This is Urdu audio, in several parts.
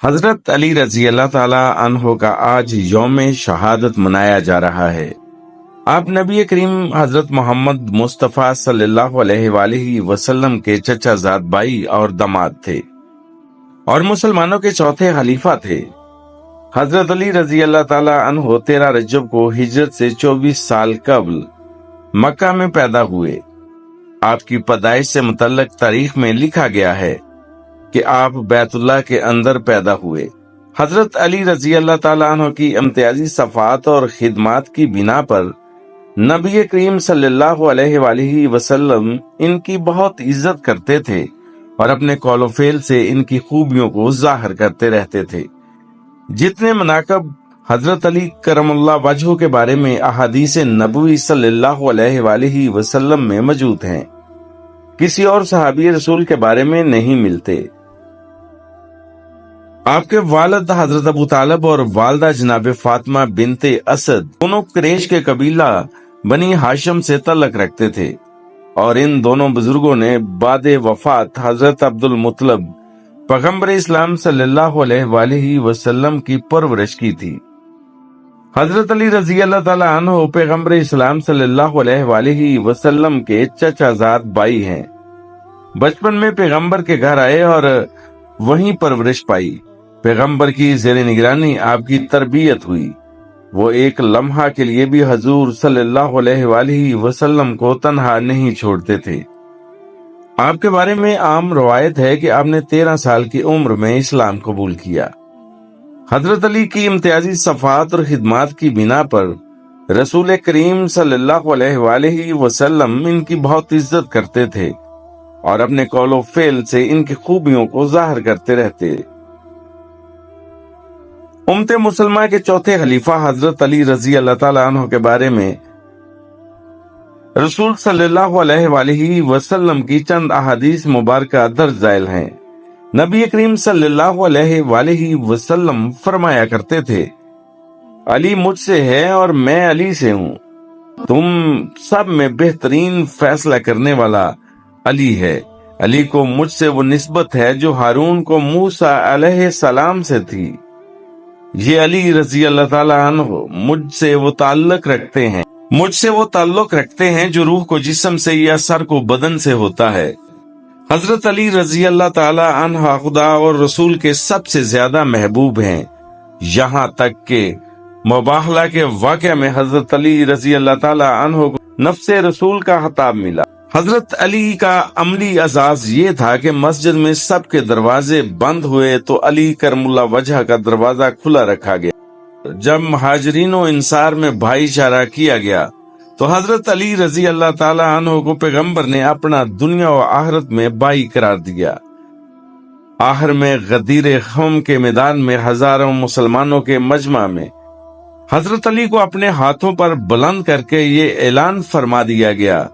حضرت علی رضی اللہ تعالی عنہ کا آج یوم شہادت منایا جا رہا ہے۔ آپ نبی کریم حضرت محمد مصطفیٰ صلی اللہ علیہ وآلہ وسلم کے چچا زاد بھائی اور داماد تھے اور مسلمانوں کے چوتھے خلیفہ تھے۔ حضرت علی رضی اللہ تعالی عنہ 13 رجب کو ہجرت سے 24 سال قبل مکہ میں پیدا ہوئے۔ آپ کی پیدائش سے متعلق تاریخ میں لکھا گیا ہے کہ آپ بیت اللہ کے اندر پیدا ہوئے۔ حضرت علی رضی اللہ تعالیٰ عنہ کی امتیازی صفات اور خدمات کی بنا پر نبی کریم صلی اللہ علیہ وآلہ وسلم ان کی بہت عزت کرتے تھے اور اپنے قول و فعل سے ان کی خوبیوں کو ظاہر کرتے رہتے تھے۔ جتنے مناقب حضرت علی کرم اللہ وجہہ کے بارے میں احادیث نبوی صلی اللہ علیہ وآلہ وسلم میں موجود ہیں، کسی اور صحابی رسول کے بارے میں نہیں ملتے۔ آپ کے والد حضرت ابو طالب اور والدہ جناب فاطمہ بنت اسد دونوں قریش کے قبیلہ بنی ہاشم سے تعلق رکھتے تھے، اور ان دونوں بزرگوں نے بعد وفات حضرت عبد المطلب پیغمبر اسلام صلی اللہ علیہ وآلہ وسلم کی پرورش کی تھی۔ حضرت علی رضی اللہ تعالی عنہ پیغمبر اسلام صلی اللہ علیہ وآلہ وسلم کے چچا زاد بھائی ہیں۔ بچپن میں پیغمبر کے گھر آئے اور وہیں پرورش پائی۔ پیغمبر کی زیر نگرانی آپ کی تربیت ہوئی۔ وہ ایک لمحہ کے لیے بھی حضور صلی اللہ علیہ وآلہ وسلم کو تنہا نہیں چھوڑتے تھے۔ آپ کے بارے میں عام روایت ہے کہ آپ نے 13 سال کی عمر میں اسلام قبول کیا۔ حضرت علی کی امتیازی صفات اور خدمات کی بنا پر رسول کریم صلی اللہ علیہ وآلہ وسلم ان کی بہت عزت کرتے تھے اور اپنے قول و فعل سے ان کی خوبیوں کو ظاہر کرتے رہتے۔ امت مسلمہ کے چوتھے خلیفہ حضرت علی رضی اللہ تعالیٰ عنہ کے بارے میں رسول صلی اللہ علیہ وآلہ وسلم کی چند احادیث مبارکہ درج ذیل ہیں۔ نبی کریم صلی اللہ علیہ وآلہ وسلم فرمایا کرتے تھے، علی مجھ سے ہے اور میں علی سے ہوں۔ تم سب میں بہترین فیصلہ کرنے والا علی ہے۔ علی کو مجھ سے وہ نسبت ہے جو ہارون کو موسیٰ علیہ السلام سے تھی۔ یہ علی رضی اللہ تعالیٰ عنہ مجھ سے وہ تعلق رکھتے ہیں جو روح کو جسم سے یا سر کو بدن سے ہوتا ہے۔ حضرت علی رضی اللہ تعالیٰ عنہ خدا اور رسول کے سب سے زیادہ محبوب ہیں، یہاں تک کہ مباہلہ کے واقعہ میں حضرت علی رضی اللہ تعالیٰ عنہ کو نفس رسول کا خطاب ملا۔ حضرت علی کا عملی اعزاز یہ تھا کہ مسجد میں سب کے دروازے بند ہوئے تو علی کرم اللہ وجہ کا دروازہ کھلا رکھا گیا۔ جب مہاجرین و انصار میں بھائی چارہ کیا گیا تو حضرت علی رضی اللہ تعالیٰ عنہ کو پیغمبر نے اپنا دنیا و آخرت میں بھائی قرار دیا۔ آخر میں غدیر خم کے میدان میں ہزاروں مسلمانوں کے مجمع میں حضرت علی کو اپنے ہاتھوں پر بلند کر کے یہ اعلان فرما دیا گیا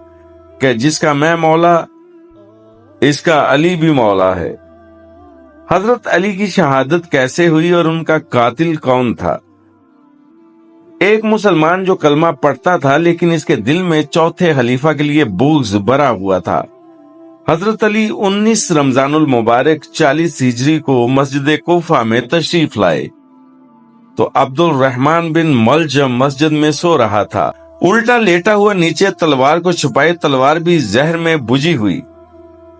کہ جس کا میں مولا، اس کا علی بھی مولا ہے۔ حضرت علی کی شہادت کیسے ہوئی اور ان کا قاتل کون تھا؟ ایک مسلمان جو کلمہ پڑھتا تھا لیکن اس کے دل میں چوتھے خلیفہ کے لیے بغض بھرا ہوا تھا۔ حضرت علی 19 رمضان المبارک 40 ہجری کو مسجد کوفہ میں تشریف لائے تو عبد الرحمن بن ملجم مسجد میں سو رہا تھا۔ الٹا لیٹا ہوا نیچے تلوار کو چھپائے، تلوار بھی زہر میں بجھی ہوئی۔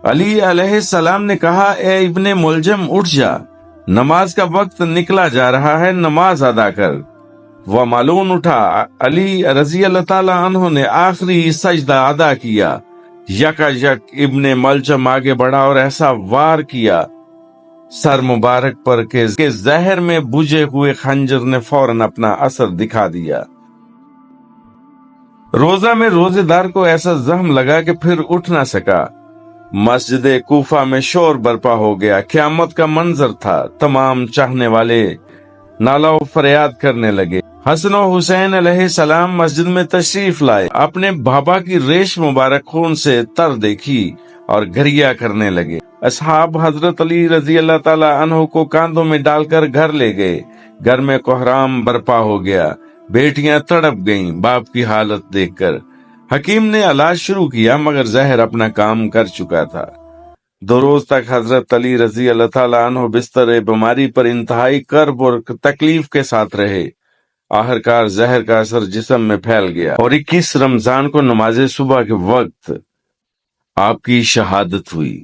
علی علیہ السلام نے کہا، اے ابن ملجم اٹھ جا، نماز کا وقت نکلا جا رہا ہے، نماز ادا کر۔ وہ معلوم اٹھا۔ علی رضی اللہ تعالیٰ عنہ نے آخری سجدہ ادا کیا۔ یکا یک ابن ملجم آگے بڑھا اور ایسا وار کیا سر مبارک پر کہ زہر میں بجھے ہوئے خنجر نے فوراً اپنا اثر دکھا دیا۔ روزہ میں روزے دار کو ایسا زخم لگا کہ پھر اٹھ نہ سکا۔ مسجد کوفہ میں شور برپا ہو گیا، قیامت کا منظر تھا۔ تمام چاہنے والے نالہ و فریاد کرنے لگے۔ حسن و حسین علیہ السلام مسجد میں تشریف لائے، اپنے بابا کی ریش مبارک خون سے تر دیکھی اور گھریا کرنے لگے۔ اصحاب حضرت علی رضی اللہ تعالی عنہ کو کاندھوں میں ڈال کر گھر لے گئے۔ گھر میں کوہرام برپا ہو گیا، بیٹیاں تڑپ گئیں باپ کی حالت دیکھ کر۔ حکیم نے علاج شروع کیا مگر زہر اپنا کام کر چکا تھا۔ 2 روز تک حضرت علی رضی اللہ تعالیٰ عنہ بستر بیماری پر انتہائی کرب اور تکلیف کے ساتھ رہے۔ آخرکار زہر کا اثر جسم میں پھیل گیا اور 21 رمضان کو نماز صبح کے وقت آپ کی شہادت ہوئی۔